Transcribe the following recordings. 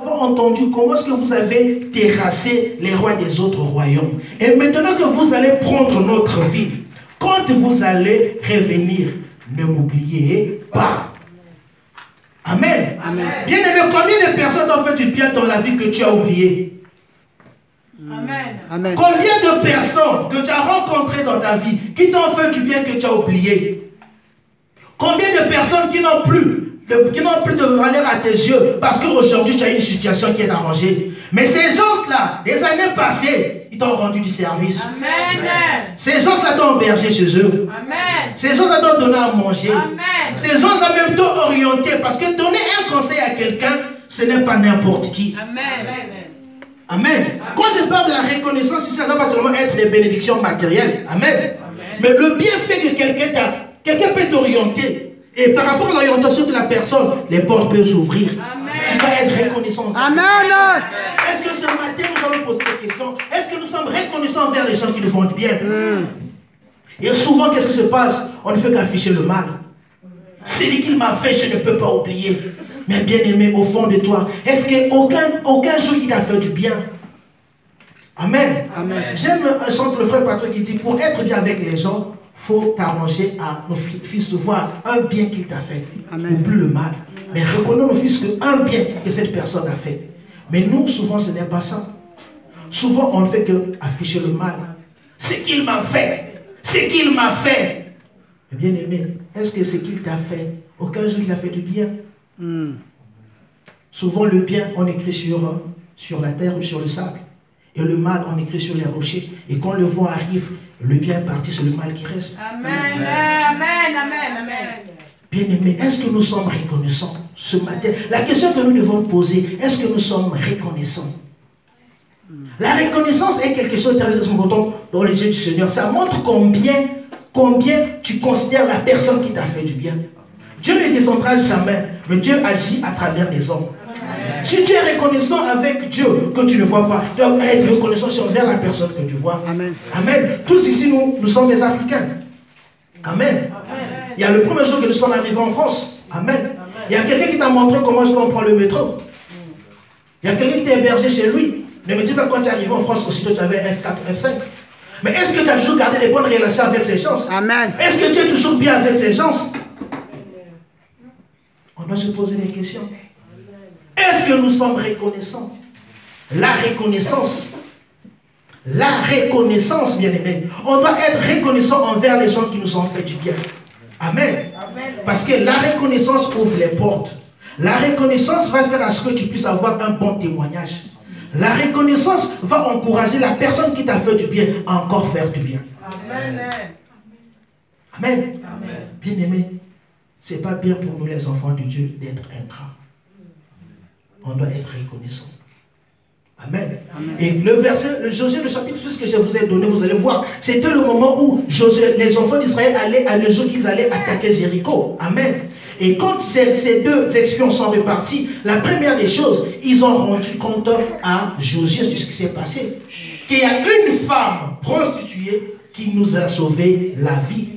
avons entendu comment est-ce que vous avez terrassé les rois des autres royaumes. Et maintenant que vous allez prendre notre vie, quand vous allez revenir, ne m'oubliez pas. Amen. Amen. Bien aimé, combien de personnes ont fait du bien dans la vie que tu as oublié? Amen. Amen. Combien de personnes que tu as rencontrées dans ta vie qui t'ont fait du bien que tu as oublié? Combien de personnes qui n'ont plus de valeur à tes yeux parce qu'aujourd'hui tu as une situation qui est arrangée? Mais ces gens-là, les années passées, ils t'ont rendu du service. Amen. Ces gens-là t'ont hébergé chez eux. Amen. Ces gens-là t'ont donné à manger. Amen. Ces gens-là même t'ont orienté parce que donner un conseil à quelqu'un, ce n'est pas n'importe qui. Amen. Amen. Quand je parle de la reconnaissance, ça ne doit pas seulement être des bénédictions matérielles. Amen. Mais le bienfait que quelqu'un peut t'orienter. Et par rapport à l'orientation de la personne, les portes peuvent s'ouvrir. Tu dois être reconnaissant. Amen. Est-ce que ce matin, nous allons poser des questions? Est-ce que nous sommes reconnaissants envers les gens qui nous font du bien? Et souvent, qu'est-ce qui se passe? On ne fait qu'afficher le mal. Celui qu'il m'a fait, je ne peux pas oublier. Mais bien aimé, au fond de toi, est-ce qu'aucun jour il t'a fait du bien? Amen. Amen. J'aime un chant de le frère Patrick qui dit, pour être bien avec les gens, il faut t'arranger à nos fils de voir un bien qu'il t'a fait. Amen. Oublie le mal. Mais reconnais nos fils qu'un bien que cette personne a fait. Mais nous, souvent, ce n'est pas ça. Souvent, on ne fait qu'afficher le mal. Ce qu'il m'a fait. Ce qu'il m'a fait. Mais bien aimé, est-ce que ce qu'il t'a fait, aucun jour il a fait du bien? Souvent, le bien, on écrit sur la terre ou sur le sable. Et le mal, on écrit sur les rochers. Et quand le vent arrive, le bien est parti, c'est le mal qui reste. Amen. Amen. Amen. Amen. Bien aimé, est-ce que nous sommes reconnaissants ce matin? La question que nous devons poser, est-ce que nous sommes reconnaissants? La reconnaissance est quelque chose de très important dans les yeux du Seigneur. Ça montre combien tu considères la personne qui t'a fait du bien. Dieu ne descendra jamais, mais Dieu agit à travers les hommes. Si tu es reconnaissant avec Dieu que tu ne vois pas, tu dois être reconnaissant envers la personne que tu vois. Amen. Amen. Tous ici, nous sommes des Africains. Amen. Il y a le premier jour que nous sommes arrivés en France. Amen. Il y a quelqu'un qui t'a montré comment est-ce qu'on prend le métro. Il y a quelqu'un qui t'a hébergé chez lui. Ne me dis pas quand tu es arrivé en France, aussitôt tu avais F4, F5. Mais est-ce que tu as toujours gardé des bonnes relations avec ces gens? Amen. Est-ce que tu es toujours bien avec ces gens? On doit se poser des questions. Est-ce que nous sommes reconnaissants? La reconnaissance, bien aimé. On doit être reconnaissant envers les gens qui nous ont fait du bien. Amen. Parce que la reconnaissance ouvre les portes. La reconnaissance va faire à ce que tu puisses avoir un bon témoignage. La reconnaissance va encourager la personne qui t'a fait du bien à encore faire du bien. Amen. Amen. Bien aimé, ce n'est pas bien pour nous les enfants de Dieu d'être ingrats. On doit être reconnaissant. Amen. Et le verset, Josué, le chapitre 6 que je vous ai donné, vous allez voir, c'était le moment où les enfants d'Israël allaient, le jour qu'ils allaient attaquer Jéricho. Amen. Et quand ces deux espions sont repartis, la première des choses, ils ont rendu compte à Josué de ce qui s'est passé. Qu'il y a une femme prostituée qui nous a sauvé la vie.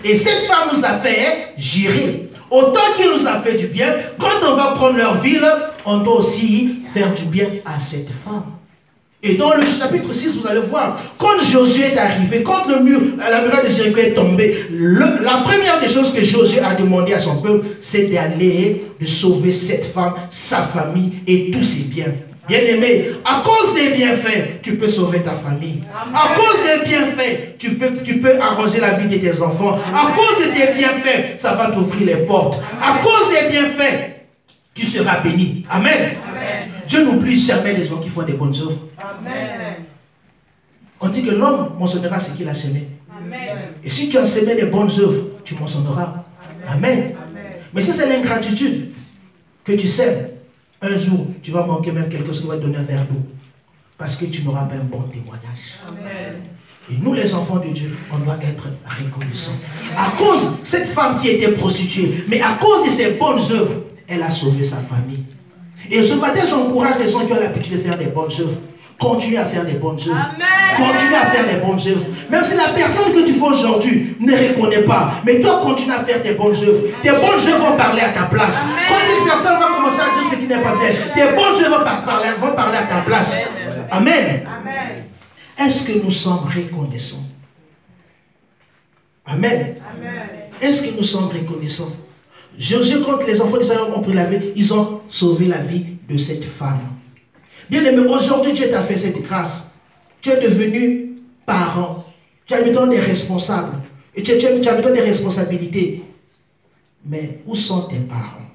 Et cette femme nous a fait jurer. Autant qu'il nous a fait du bien, quand on va prendre leur ville, on doit aussi faire du bien à cette femme. Et dans le chapitre 6, vous allez voir, quand Josué est arrivé, quand la muraille de Jéricho est tombée, la première des choses que Josué a demandé à son peuple, c'est d'aller de sauver cette femme, sa famille et tous ses biens. Bien aimé, à cause des bienfaits, tu peux sauver ta famille. À cause des bienfaits, tu peux arranger la vie de tes enfants. À cause de tes bienfaits, ça va t'ouvrir les portes. À cause des bienfaits, tu seras béni. Amen. Dieu n'oublie jamais les gens qui font des bonnes œuvres. On dit que l'homme mentionnera ce qu'il a semé. Et si tu as semé des bonnes œuvres, tu mentionneras. Amen. Mais si c'est l'ingratitude que tu sèmes, un jour, tu vas manquer même quelque chose qui va te donner un verre d'eau. Parce que tu n'auras pas un bon témoignage. Amen. Et nous, les enfants de Dieu, on doit être reconnaissants. À cause de cette femme qui était prostituée, mais à cause de ses bonnes œuvres, elle a sauvé sa famille. Et ce matin, j'encourage les gens qui ont l'habitude de faire des bonnes œuvres. continue à faire des bonnes œuvres. Amen. Continue à faire des bonnes œuvres. Même si la personne que tu vois aujourd'hui ne reconnaît pas, mais toi continue à faire tes bonnes œuvres. Tes bonnes œuvres vont parler à ta place. Amen. Quand une personne va commencer à dire ce qui n'est pas bien, tes bonnes œuvres vont parler à ta place. Amen. Amen. Est-ce que nous sommes reconnaissants? Amen. Amen. Est-ce que nous sommes reconnaissants? Jésus, quand les enfants d'Israël ont pris la vie, ils ont sauvé la vie de cette femme. Bien aimé, aujourd'hui Dieu t'a fait cette grâce. Tu es devenu parent. Tu as maintenant des responsables. Et tu as maintenant des responsabilités. Mais où sont tes parents?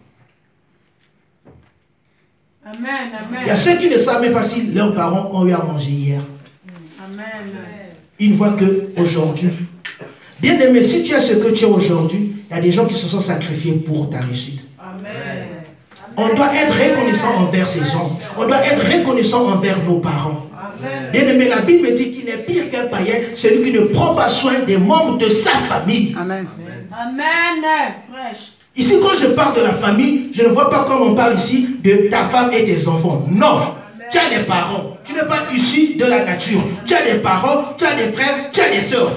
Amen. Amen. Il y a ceux qui ne savent même pas si leurs parents ont eu à manger hier. Amen. Une fois qu'aujourd'hui, bien aimé, si tu as ce que tu as aujourd'hui, il y a des gens qui se sont sacrifiés pour ta réussite. Amen. On doit être reconnaissant envers ces gens. On doit être reconnaissant envers nos parents. Amen. Bien aimé, la Bible dit qu'il est pire qu'un païen, celui qui ne prend pas soin des membres de sa famille. Amen. Amen. Fraîche. Ici, quand je parle de la famille, je ne vois pas comme on parle ici de ta femme et tes enfants. Non. Tu as des parents. Tu n'es pas issu de la nature. Tu as des parents, tu as des frères, tu as des sœurs.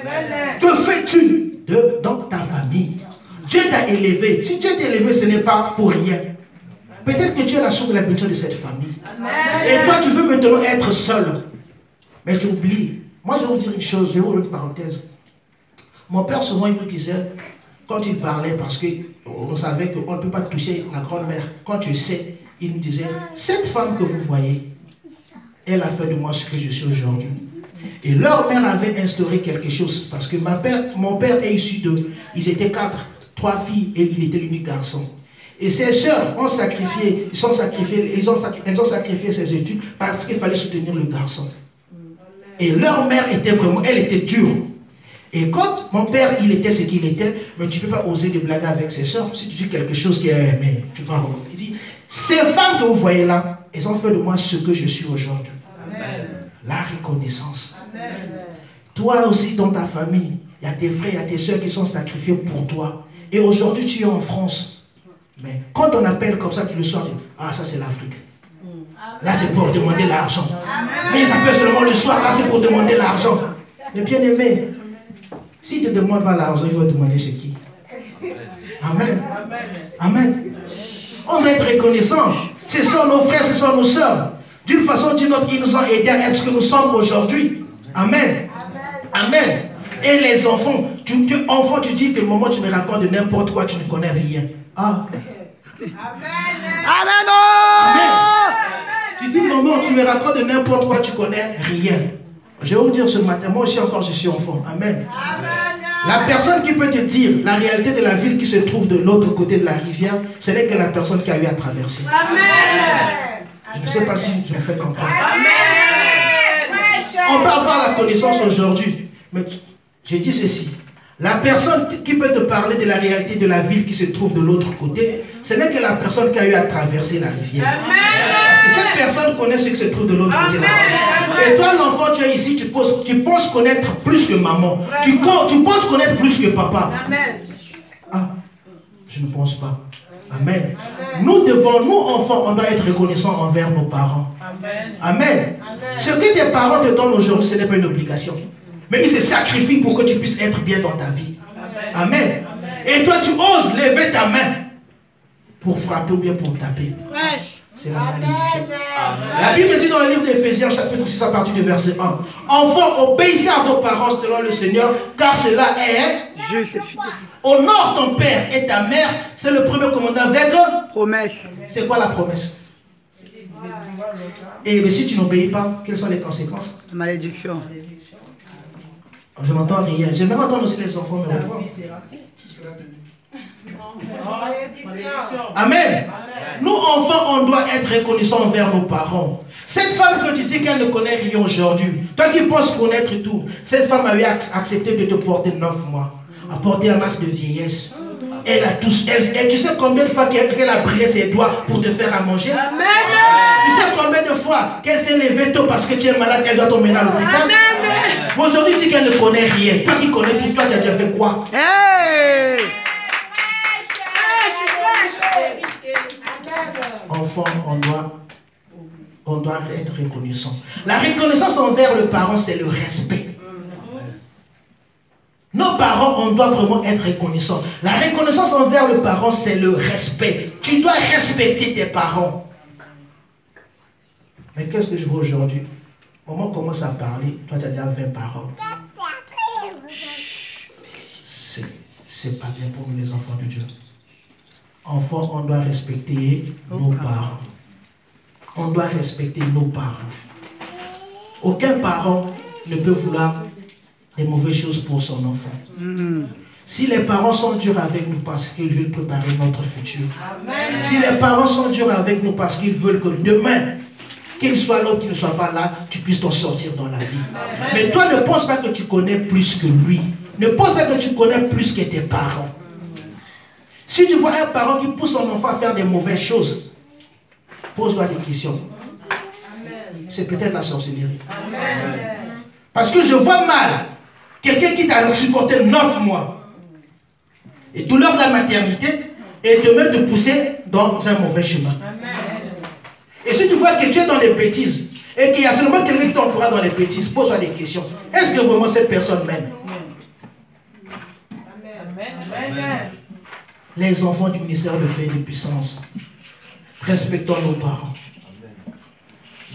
Amen. Que fais-tu dans ta famille? Dieu t'a élevé. Si Dieu t'a élevé, ce n'est pas pour rien. Peut-être que tu es la source de la bénédiction de cette famille. Amen. Et toi, tu veux maintenant être seul. Mais tu oublies. Moi, je vais vous dire une chose. Je vais vous ouvrir une parenthèse. Mon père, souvent, il nous disait, quand il parlait, parce qu'on savait qu'on ne peut pas toucher la grand-mère, quand tu sais, il nous disait, cette femme que vous voyez, elle a fait de moi ce que je suis aujourd'hui. Et leur mère avait instauré quelque chose, parce que mon père est issu de, ils étaient 4, 3 filles, et il était l'unique garçon. Et ses sœurs ont sacrifié, elles ont sacrifié ses études parce qu'il fallait soutenir le garçon. Et leur mère était vraiment, elle était dure. Et quand mon père, il était ce qu'il était, mais tu ne peux pas oser de blaguer avec ses sœurs. Si tu dis quelque chose qui est, mais tu vas remonter. Il dit, ces femmes que vous voyez là, elles ont fait de moi ce que je suis aujourd'hui. La reconnaissance. Amen. Toi aussi dans ta famille, il y a tes frères, il y a tes sœurs qui sont sacrifiés pour toi. Et aujourd'hui tu es en France. Mais quand on appelle comme ça, tu le soir, tu dis, ah ça c'est l'Afrique. Là c'est pour demander l'argent. Mais ils appellent seulement le soir, là c'est pour demander l'argent. Mais bien aimé, si tu ne demandes pas l'argent, il va demander c'est qui. Amen. Amen. On doit être reconnaissant. Ce sont nos frères, ce sont nos sœurs. D'une façon ou d'une autre, ils nous ont aidés à être ce que nous sommes aujourd'hui. Amen. Amen. Et les enfants, tu dis que maman, tu me racontes de n'importe quoi, tu ne connais rien. Ah. Amen. Amen. Tu dis maman, tu me racontes de n'importe quoi, tu connais rien. Je vais vous dire ce matin, moi aussi encore, je suis enfant. Amen. La personne qui peut te dire la réalité de la ville qui se trouve de l'autre côté de la rivière, ce n'est que la personne qui a eu à traverser. Amen. Je ne sais pas si je me fais comprendre. Amen. On peut avoir la connaissance aujourd'hui, mais je dis ceci. La personne qui peut te parler de la réalité de la ville qui se trouve de l'autre côté, ce n'est que la personne qui a eu à traverser la rivière. Amen. Parce que cette personne connaît ce qui se trouve de l'autre côté de la rivière. Et toi, l'enfant, tu es ici, tu penses connaître plus que maman. Tu penses connaître plus que papa. Amen. Ah, je ne pense pas. Amen. Nous, enfants, on doit être reconnaissants envers nos parents. Amen. Amen. Ce que tes parents te donnent aujourd'hui, ce n'est pas une obligation. Mais ils se sacrifient pour que tu puisses être bien dans ta vie. Amen. Et toi, tu oses lever ta main pour frapper ou bien pour taper. C'est la malédiction. La Bible dit dans le livre d'Éphésiens, chapitre 6, à partir du verset 1. Enfants, obéissez à vos parents selon le Seigneur, car cela est Juste et fidèle. honore ton père et ta mère. C'est le premier commandement avec Promesse. C'est quoi la promesse? Et mais si tu n'obéis pas, quelles sont les conséquences? Malédiction. Je n'entends rien. J'aimerais entendre aussi les enfants me répondre. Amen. Nous, enfants, on doit être reconnaissants envers nos parents. Cette femme que tu dis qu'elle ne connaît rien aujourd'hui, toi qui penses connaître tout, cette femme a eu accepté de te porter 9 mois, a porté un masque de vieillesse. Elle a tous, et tu sais combien de fois qu'elle a brûlé ses doigts pour te faire à manger? Amen. Tu sais combien de fois qu'elle s'est levée tôt parce que tu es malade, elle doit t'emmener à l'hôpital? Aujourd'hui, tu dis qu'elle ne connaît rien. Toi qui connais tout, toi tu as déjà fait quoi? Hey! Enfant, on doit on doit être reconnaissant. La reconnaissance envers le parent, c'est le respect. Nos parents, on doit vraiment être reconnaissants. La reconnaissance envers le parent, c'est le respect. Tu dois respecter tes parents. Mais qu'est-ce que je vois aujourd'hui? Maman commence à parler, toi tu as déjà 20 parents. C'est pas bien pour nous les enfants de Dieu. Enfants, on doit respecter nos parents. On doit respecter nos parents. Aucun parent ne peut vouloir des mauvaises choses pour son enfant. Si les parents sont durs avec nous parce qu'ils veulent préparer notre futur. Amen. Si les parents sont durs avec nous parce qu'ils veulent que demain, qu'il soit là ou qu'il ne soit pas là, tu puisses t'en sortir dans la vie. Amen. Mais toi, ne pense pas que tu connais plus que lui. Ne pense pas que tu connais plus que tes parents. Si tu vois un parent qui pousse son enfant à faire des mauvaises choses, pose-toi des questions. C'est peut-être la sorcellerie. Amen. Parce que je vois mal quelqu'un qui t'a supporté 9 mois et douleur de la maternité et te met de pousser dans un mauvais chemin. Amen. Et si tu vois que tu es dans les bêtises et qu'il y a seulement quelqu'un qui t'encourage dans les bêtises, pose-toi des questions. Est-ce que vraiment cette personne m'aime? Amen. Les enfants du ministère de Feu et de Puissance, respectons nos parents.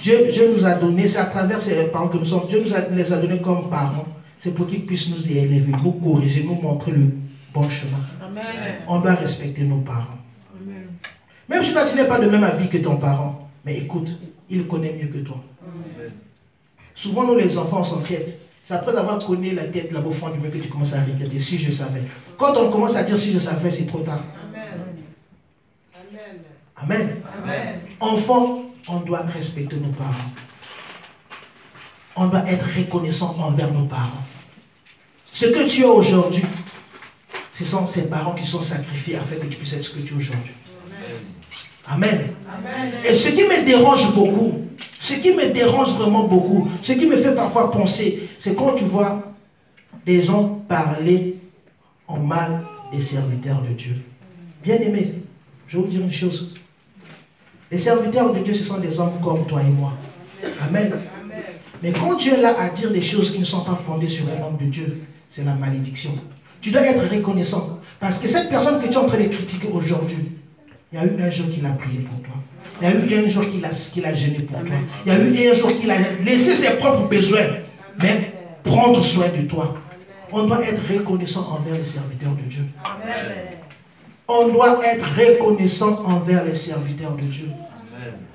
Dieu nous a donné, c'est à travers ces parents que nous sommes, Dieu les a donnés comme parents. C'est pour qu'ils puissent nous élever, nous corriger, nous montrer le bon chemin. Amen. On doit respecter nos parents. Amen. Même si toi tu n'es pas de même avis que ton parent, mais écoute, il connaît mieux que toi. Amen. Souvent nous les enfants on s'inquiète. C'est après avoir connu la tête là-bas au fond du mur que tu commences à regretter. Si je savais. Quand on commence à dire si je savais, c'est trop tard. Amen. Amen. Amen. Enfants, on doit respecter nos parents. On doit être reconnaissant envers nos parents. Ce que tu as aujourd'hui, ce sont ces parents qui sont sacrifiés afin que tu puisses être ce que tu es aujourd'hui. Amen. Amen. Et ce qui me dérange beaucoup, ce qui me dérange vraiment beaucoup, ce qui me fait parfois penser, c'est quand tu vois des gens parler en mal des serviteurs de Dieu. Bien aimé, je vais vous dire une chose. Les serviteurs de Dieu, ce sont des hommes comme toi et moi. Amen. Mais quand Dieu est là à dire des choses qui ne sont pas fondées sur un homme de Dieu, c'est la malédiction. Tu dois être reconnaissant. Parce que cette personne que tu es en train de critiquer aujourd'hui, il y a eu un jour qu'il a prié pour toi. Il y a eu un jour qu'il a jeûné pour toi. Il y a eu un jour qu'il a laissé ses propres besoins, mais prendre soin de toi. On doit être reconnaissant envers les serviteurs de Dieu. On doit être reconnaissant envers les serviteurs de Dieu.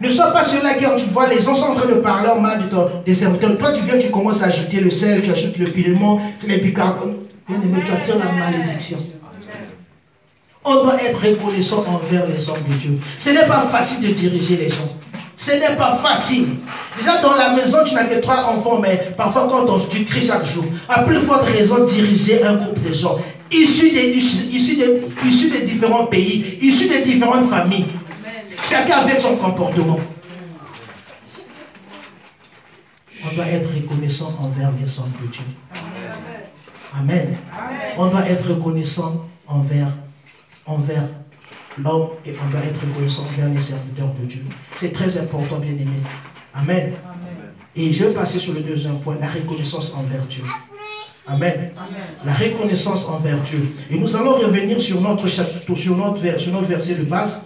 Ne sois pas ceux-là qui, tu vois, les gens sont en train de parler en mal des serviteurs. Toi, tu viens, tu commences à ajouter le sel, tu ajoutes le piment, c'est les bicarbonate. Bien aimé, tu attires la malédiction. On doit être reconnaissant envers les hommes de Dieu. Ce n'est pas facile de diriger les gens. Ce n'est pas facile. Déjà, dans la maison, tu n'as que 3 enfants, mais parfois, quand tu cries chaque jour, à plus forte raison de diriger un groupe de gens issus des différents pays, issus des différentes familles. Chacun avec son comportement. On doit être reconnaissant envers les hommes de Dieu. Amen. On doit être reconnaissant envers l'homme et on doit être reconnaissant envers les serviteurs de Dieu. C'est très important, bien aimé. Amen. Et je vais passer sur le deuxième point, la reconnaissance envers Dieu. Amen. La reconnaissance envers Dieu. Et nous allons revenir sur notre chapitre, sur notre verset de base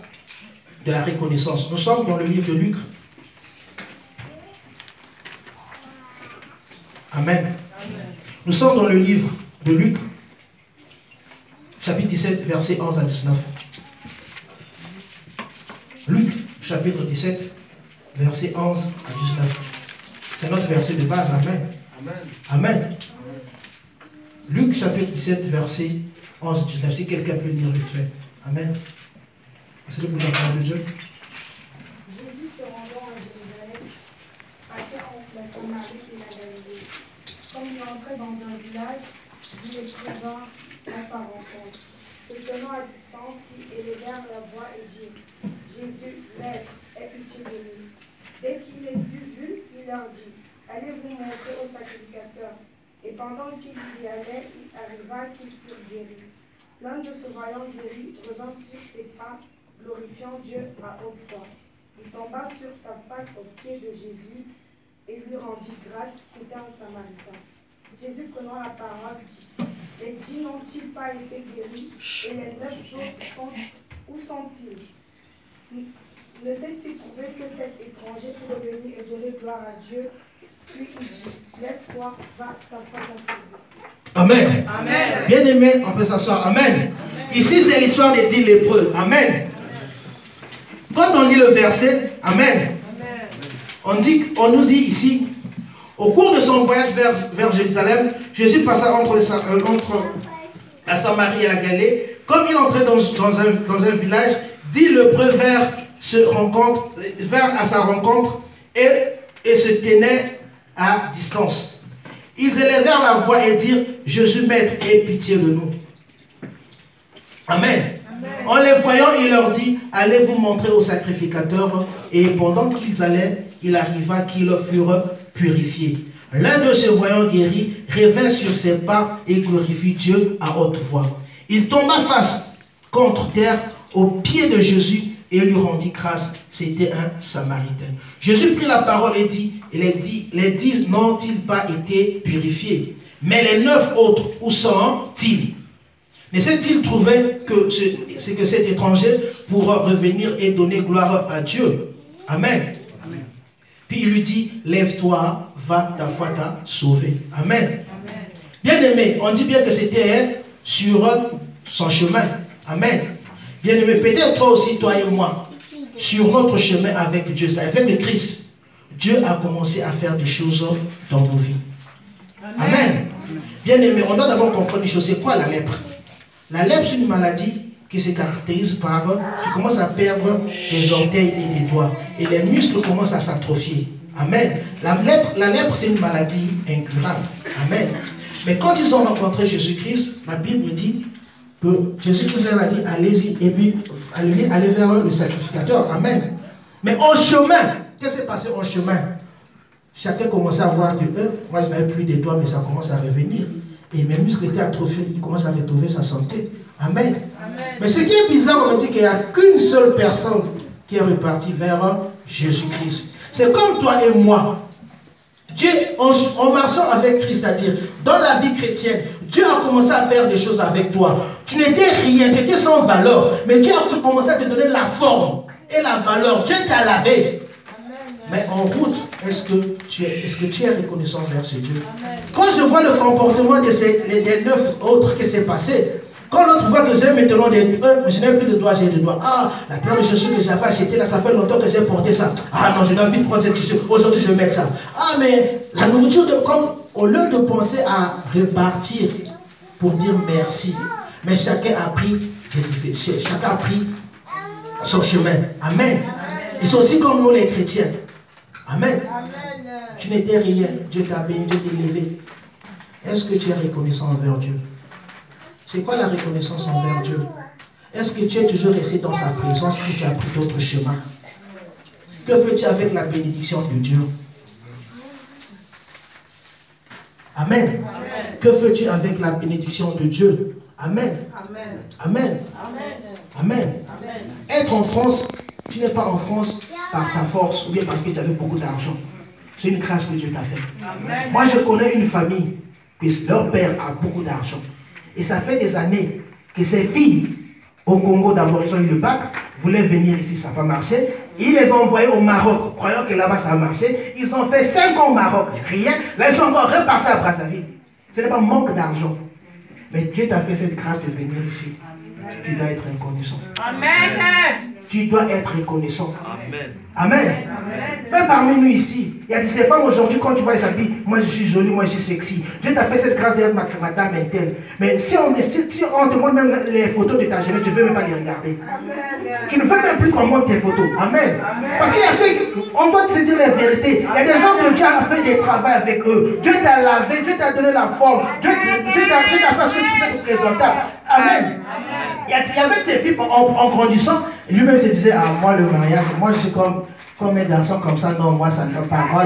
de la reconnaissance. Nous sommes dans le livre de Luc. Amen. Nous sommes dans le livre de Luc, chapitre 17, versets 11 à 19. Luc, chapitre 17, versets 11 à 19. C'est notre verset de base. Amen. Amen. Luc, chapitre 17, versets 11 à 19. Si quelqu'un peut lire vite fait. Amen. C'est le pouvoir de Dieu. Jésus se rendant à Jérusalem, passait entre la Samarie et la Galilée. Comme il entrait dans un village, il les trouva à sa rencontre. Se tenant à distance, ils élevèrent la voix et dirent: Jésus, Maître, aie pitié de nous. Dès qu'il les eut vus, il leur dit: Allez vous montrer au sacrificateur. Et pendant qu'ils y allaient, il arriva qu'ils furent guéris. L'un de se voyant guéri revint sur ses pas, glorifiant Dieu à haute voix. Il tomba sur sa face aux pieds de Jésus et lui rendit grâce. C'était un Samaritain. Jésus, prenant la parole, dit: les 10 n'ont-ils pas été guéris? Et les 9 autres où sont-ils? Ne s'est-il trouvé que cet étranger pour revenir et donner gloire à Dieu? Puis il dit: lève-toi, va, ta foi t'a sauvé. Amen. Amen. Bien aimé, on peut s'asseoir. Amen. Amen. Ici, c'est l'histoire des 10 lépreux. Amen. Quand on lit le verset, Amen, on nous dit ici, au cours de son voyage vers Jérusalem, Jésus passa entre la Samarie et la Galilée. Comme il entrait dans un village, 10 lépreux vinrent à sa rencontre et se tenaient à distance. Ils élevèrent la voix et dirent: Jésus, maître, aie pitié de nous. Amen. Amen. En les voyant, il leur dit: allez vous montrer au sacrificateur. Et pendant qu'ils allaient, il arriva qu'ils furent purifiés. L'un de se voyant guéri revint sur ses pas et glorifie Dieu à haute voix. Il tomba face contre terre aux pieds de Jésus et lui rendit grâce. C'était un Samaritain. Jésus prit la parole et dit: les 10 n'ont-ils pas été purifiés? Mais les 9 autres, où sont-ils? Ne s'est-il trouvé que cet étranger pourra revenir et donner gloire à Dieu? Amen. Amen. Puis il lui dit: lève-toi, va, ta foi t'a sauvé. Amen. Amen. Bien aimé, on dit bien que c'était sur son chemin. Amen. Bien aimé, peut-être toi aussi, toi et moi, sur notre chemin avec Dieu, avec le Christ, Dieu a commencé à faire des choses dans nos vies. Amen. Amen. Bien aimé, on doit d'abord comprendre une chose. C'est quoi la lèpre? La lèpre, c'est une maladie qui se caractérise par, tu commences à perdre des orteils et des doigts. Et les muscles commencent à s'atrophier. Amen. La lèpre, c'est une maladie incurable. Amen. Mais quand ils ont rencontré Jésus-Christ, la Bible dit que Jésus-Christ leur a dit: allez-y, et puis allez vers le sacrificateur. Amen. Mais en chemin, qu'est-ce qui s'est passé en chemin? Chacun commençait à voir que moi je n'avais plus de doigts, mais ça commence à revenir. Et mes muscles étaient atrophiés, il commence à retrouver sa santé. Amen. Amen. Mais ce qui est bizarre, on me dit qu'il n'y a qu'une seule personne qui est repartie vers Jésus-Christ. C'est comme toi et moi. Dieu, en marchant avec Christ, c'est-à-dire dans la vie chrétienne, Dieu a commencé à faire des choses avec toi. Tu n'étais rien, tu étais sans valeur. Mais Dieu a commencé à te donner la forme et la valeur. Dieu t'a lavé. Mais en route, est-ce que tu es reconnaissant vers ce Dieu? Amen. Quand je vois le comportement des 9 autres qui s'est passé, quand l'autre voit que j'ai maintenant je n'ai plus de doigts, j'ai des doigts. Ah, la paire de chaussures que j'avais achetée là, ça fait longtemps que j'ai porté ça. Ah non, je dois vite prendre cette chaussure. Aujourd'hui, je vais mettre ça. Ah, mais la nourriture, au lieu de penser à repartir pour dire merci, mais chacun a pris son chemin. Amen. Ils sont aussi comme nous les chrétiens. Amen. Amen. Tu n'étais rien. Dieu t'a béni, Dieu t'a élevé. Est-ce que tu es reconnaissant envers Dieu? C'est quoi la reconnaissance envers Dieu? Est-ce que tu es toujours resté dans sa présence ou tu as pris d'autres chemins? Que fais-tu avec la bénédiction de Dieu? Amen. Amen. Que fais-tu avec la bénédiction de Dieu? Amen. Amen. Amen. Amen. Amen. Amen. Être en France, tu n'es pas en France par ta force ou bien parce que tu avais beaucoup d'argent. C'est une grâce que Dieu t'a fait. Amen. Moi, je connais une famille que leur père a beaucoup d'argent. Et ça fait des années que ses filles, au Congo d'abord, ils ont eu le bac, voulaient venir ici, ça n'a pas marché. Ils les ont envoyés au Maroc, croyant que là-bas ça a marché. Ils ont fait 5 ans au Maroc, rien. Là, ils sont encore repartis à Brazzaville. Ce n'est pas manque d'argent. Mais Dieu t'a fait cette grâce de venir ici. Amen. Tu dois être reconnaissant. Amen. Tu dois être reconnaissant. Amen. Amen. Même parmi nous ici, il y a des femmes aujourd'hui, quand tu vois, ça dit: moi je suis jolie, moi je suis sexy. Dieu t'a fait cette grâce d'être madame et telle. Mais si on te montre même les photos de ta jeunesse, tu ne veux même pas les regarder. Amen. Tu ne veux même plus qu'on montre tes photos. Amen. Amen. Parce qu'il y a ceux on doit se dire la vérité. Il y a des gens que Dieu a fait des travaux avec eux. Dieu t'a lavé, Dieu t'a donné la forme. Dieu t'a fait ce que tu puisses être présentable. Amen. Il y avait ces filles en grandissant, lui-même se disait: ah, moi le mariage, moi je suis comme un garçon comme ça, non, moi ça ne va pas, moi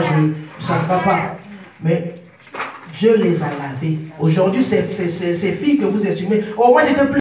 ça ne va pas. Mais Dieu les a lavées. Aujourd'hui, ces filles que vous estimez, oh, moi j'étais plus